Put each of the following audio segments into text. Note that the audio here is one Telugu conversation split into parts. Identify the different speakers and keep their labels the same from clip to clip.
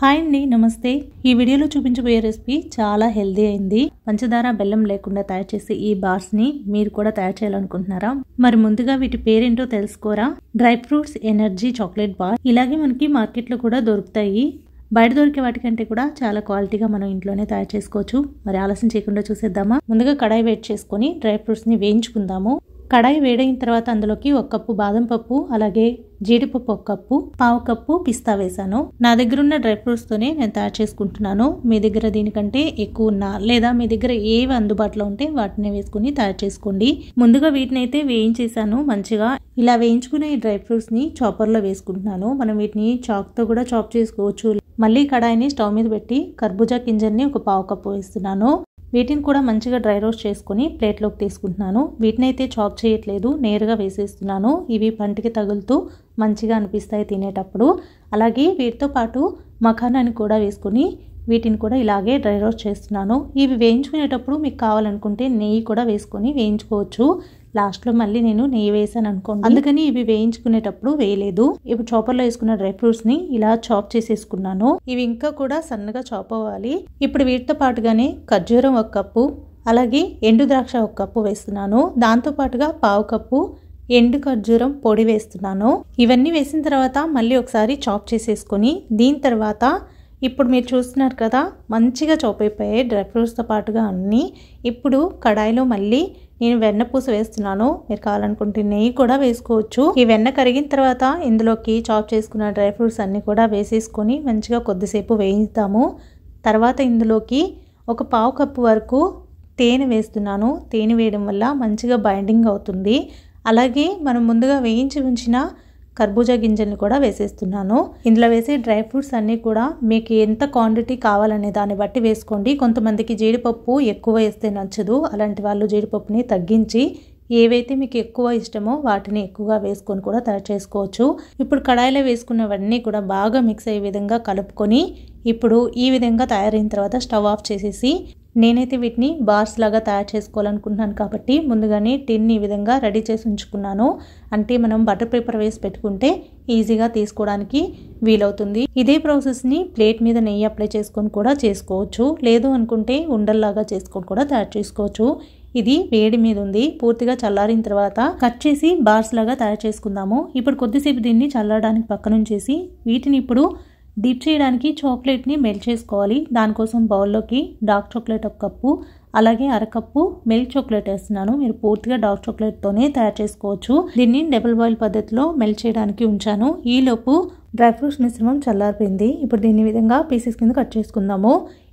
Speaker 1: హాయ్ అండి, నమస్తే. ఈ వీడియోలో చూపించబోయే రెసిపీ చాలా హెల్దీ అయింది. పంచదార బెల్లం లేకుండా తయారు చేసే ఈ బార్స్ ని మీరు కూడా తయారు చేయాలనుకుంటున్నారా? మరి ముందుగా వీటి పేరేంటో తెలుసుకోరా? Dry fruits energy chocolate bar. ఇలాగే మనకి మార్కెట్ లో కూడా దొరుకుతాయి. బయట దొరికే వాటికంటే కూడా చాలా క్వాలిటీగా మనం ఇంట్లోనే తయారు చేసుకోవచ్చు. మరి ఆలస్యం చేయకుండా చూసేద్దామా? ముందుగా కడాయి వేడి చేసుకొని డ్రై ఫ్రూట్స్ ని వేయించుకుందాము. కడాయి వేడైన తర్వాత అందులోకి 1 కప్పు బాదం పప్పు, అలాగే జీడిపప్పు 1 కప్పు, పావు కప్పు పిస్తా వేసాను. నా దగ్గర ఉన్న డ్రై ఫ్రూట్స్ తోనే నేను తయారు చేసుకుంటున్నాను. మీ దగ్గర దీనికంటే ఎక్కువ ఉన్నా లేదా మీ దగ్గర ఏవి అందుబాటులో ఉంటే వాటిని వేసుకుని తయారు చేసుకోండి. ముందుగా వీటిని అయితే వేయించేసాను మంచిగా. ఇలా వేయించుకునే ఈ డ్రై ఫ్రూట్స్ ని చాపర్ లో వేసుకుంటున్నాను. మనం వీటిని చాక్ తో కూడా చాప్ చేసుకోవచ్చు. మళ్ళీ కడాయిని స్టవ్ మీద పెట్టి కర్బూజా గింజల్ని 1 పావు కప్పు వేస్తున్నాను. వీటిని కూడా మంచిగా డ్రై రోస్ట్ చేసుకుని ప్లేట్లోకి తీసుకుంటున్నాను. వీటిని అయితే చాప్ చేయట్లేదు, నేరుగా వేసేస్తున్నాను. ఇవి పంటికి తగులుతూ మంచిగా అనిపిస్తాయి తినేటప్పుడు. అలాగే వీటితో పాటు మఖానాని కూడా వేసుకుని వీటిని కూడా ఇలాగే డ్రై రోస్ట్ చేస్తున్నాను. ఇవి వేయించుకునేటప్పుడు మీకు కావాలనుకుంటే నెయ్యి కూడా వేసుకొని వేయించుకోవచ్చు. లాస్ట్లో మళ్ళీ నేను నెయ్యి వేసాను అనుకోండి, అందుకని ఇవి వేయించుకునేటప్పుడు వేయలేదు. ఇప్పుడు చాపర్లో వేసుకున్న డ్రై ఫ్రూట్స్ ని ఇలా చాప్ చేసేసుకున్నాను. ఇవి ఇంకా కూడా సన్నగా చాప్ అవ్వాలి. ఇప్పుడు వీటితో పాటుగానే ఖర్జూరం 1 కప్పు, అలాగే ఎండు ద్రాక్ష 1 కప్పు వేస్తున్నాను. దాంతో పాటుగా పావు కప్పు ఎండు ఖర్జూరం పొడి వేస్తున్నాను. ఇవన్నీ వేసిన తర్వాత మళ్ళీ ఒకసారి చాప్ చేసేసుకొని దీని తర్వాత ఇప్పుడు మీరు చూస్తున్నారు కదా, మంచిగా చాప్ అయిపోయాయి డ్రై ఫ్రూట్స్తో పాటుగా అన్నీ. ఇప్పుడు కడాయిలో మళ్ళీ నేను వెన్న పూస వేస్తున్నాను. మీరు కావాలనుకుంటే నెయ్యి కూడా వేసుకోవచ్చు. ఈ వెన్న కరిగిన తర్వాత ఇందులోకి చాప్ చేసుకున్న డ్రై ఫ్రూట్స్ అన్నీ కూడా వేసేసుకొని మంచిగా కొద్దిసేపు వేయిస్తాము. తర్వాత ఇందులోకి 1 పావు కప్పు వరకు తేనె వేస్తున్నాను. తేనె వేయడం వల్ల మంచిగా బైండింగ్ అవుతుంది. అలాగే మనం ముందుగా వేయించి ఉంచిన కర్బూజా గింజల్ని కూడా వేసేస్తున్నాను. ఇందులో వేసే డ్రై ఫ్రూట్స్ అన్నీ కూడా మీకు ఎంత క్వాంటిటీ కావాలనే దాన్ని బట్టి వేసుకోండి. కొంతమందికి జీడిపప్పు ఎక్కువ వేస్తే నచ్చదు. అలాంటి వాళ్ళు జీడిపప్పుని తగ్గించి ఏవైతే మీకు ఎక్కువ ఇష్టమో వాటిని ఎక్కువగా వేసుకొని కూడా తయారు చేసుకోవచ్చు. ఇప్పుడు కడాయిలో వేసుకున్నవన్నీ కూడా బాగా మిక్స్ అయ్యే విధంగా కలుపుకొని ఇప్పుడు ఈ విధంగా తయారైన తర్వాత స్టవ్ ఆఫ్ చేసేసి, నేనైతే వీటిని బార్స్ లాగా తయారు చేసుకోవాలనుకుంటున్నాను కాబట్టి ముందుగానే టిన్ ఈ విధంగా రెడీ చేసి ఉంచుకున్నాను. అంటే మనం బటర్ పేపర్ వేసి పెట్టుకుంటే ఈజీగా తీసుకోవడానికి వీలవుతుంది. ఇదే ప్రాసెస్ని ప్లేట్ మీద నెయ్యి అప్లై చేసుకొని కూడా చేసుకోవచ్చు. లేదు అనుకుంటే ఉండల్లాగా చేసుకొని కూడా తయారు చేసుకోవచ్చు. ఇది వేడి మీద ఉంది. పూర్తిగా చల్లారిన తర్వాత కట్ చేసి బార్స్ లాగా తయారు చేసుకుందాము. ఇప్పుడు కొద్దిసేపు దీన్ని చల్లారడానికి పక్కనుంచేసి వీటిని ఇప్పుడు డీప్ చేయడానికి చాక్లెట్ని మెల్ట్ చేసుకోవాలి. దానికోసం బౌల్లోకి డార్క్ చాక్లెట్ 1 కప్పు, అలాగే 1/2 కప్పు మిల్క్ చాక్లెట్ వేస్తున్నాను. మీరు పూర్తిగా డార్క్ చాక్లెట్తోనే తయారు చేసుకోవచ్చు. దీన్ని డబుల్ బాయిల్ పద్ధతిలో మెల్ట్ చేయడానికి ఉంచాను. ఈలోపు డ్రై ఫ్రూట్స్ మిశ్రమం చల్లారిపోయింది. ఇప్పుడు దీని విధంగా పీసెస్ కింద కట్ చేసుకుందాము.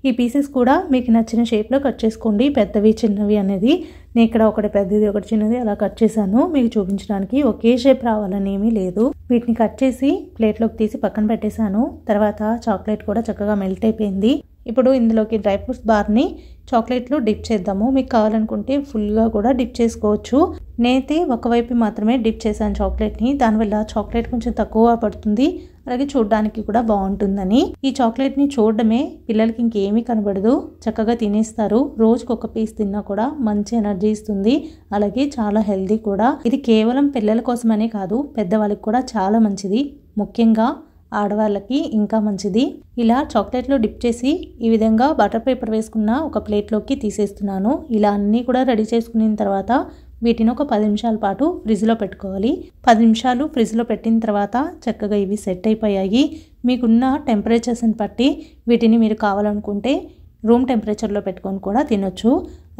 Speaker 1: ఈ పీసెస్ కూడా మీకు నచ్చిన షేప్లో కట్ చేసుకోండి, పెద్దవి చిన్నవి అనేది. నేను ఇక్కడ ఒకటి పెద్దది ఒకటి చిన్నది అలా కట్ చేశాను మీకు చూపించడానికి. ఒకే షేప్ రావాలని ఏమీ లేదు. వీటిని కట్ చేసి ప్లేట్లోకి తీసి పక్కన పెట్టేశాను. తర్వాత చాక్లెట్ కూడా చక్కగా మెల్ట్ అయిపోయింది. ఇప్పుడు ఇందులోకి డ్రై ఫ్రూట్స్ బార్ని చాక్లెట్లో డిప్ చేద్దాము. మీకు కావాలనుకుంటే ఫుల్గా కూడా డిప్ చేసుకోవచ్చు. నేనైతే ఒకవైపు మాత్రమే డిప్ చేశాను చాక్లెట్ని. దానివల్ల చాక్లెట్ కొంచెం తక్కువ పడుతుంది, అలాగే చూడడానికి కూడా బాగుంటుందని. ఈ చాక్లెట్ని చూడడమే పిల్లలకి ఇంకేమీ కనబడదు, చక్కగా తినేస్తారు. రోజుకి 1 పీస్ తిన్నా కూడా మంచి ఎనర్జీ ఇస్తుంది, అలాగే చాలా హెల్దీ కూడా. ఇది కేవలం పిల్లల కోసమనే కాదు, పెద్దవాళ్ళకి కూడా చాలా మంచిది, ముఖ్యంగా ఆడవాళ్ళకి ఇంకా మంచిది. ఇలా చాక్లెట్లో డిప్ చేసి ఈ విధంగా బటర్ పేపర్ వేసుకున్న ఒక ప్లేట్లోకి తీసేస్తున్నాను. ఇలా అన్నీ కూడా రెడీ చేసుకున్న తర్వాత వీటిని ఒక 10 నిమిషాల పాటు ఫ్రిడ్జ్లో పెట్టుకోవాలి. 10 నిమిషాలు ఫ్రిడ్జ్లో పెట్టిన తర్వాత చక్కగా ఇవి సెట్ అయిపోయాయి. మీకున్న టెంపరేచర్స్ని బట్టి వీటిని మీరు కావాలనుకుంటే రూమ్ టెంపరేచర్లో పెట్టుకొని కూడా తినొచ్చు.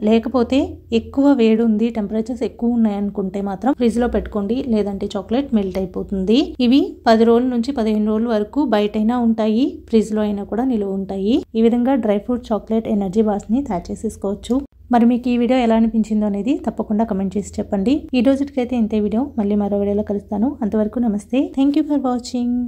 Speaker 1: లేకపోతే ఎక్కువ వేడి ఉంది, టెంపరేచర్స్ ఎక్కువ ఉన్నాయనుకుంటే మాత్రం ఫ్రిడ్జ్లో పెట్టుకోండి, లేదంటే చాక్లెట్ మెల్ట్ అయిపోతుంది. ఇవి 10 రోజుల నుంచి 15 రోజుల వరకు బయటైనా ఉంటాయి, ఫ్రిడ్జ్లో అయినా కూడా నిలువ ఉంటాయి. ఈ విధంగా డ్రై ఫ్రూట్ చాక్లెట్ ఎనర్జీ బార్స్ని తయారు చేసేసుకోవచ్చు. మరి మీకు ఈ వీడియో ఎలా అనిపించిందో అనేది తప్పకుండా కమెంట్ చేసి చెప్పండి. ఈ రోజుకైతే ఇంతే వీడియో. మళ్ళీ మరో వీడియోలో కలుస్తాను. అంతవరకు నమస్తే. Thank you for watching.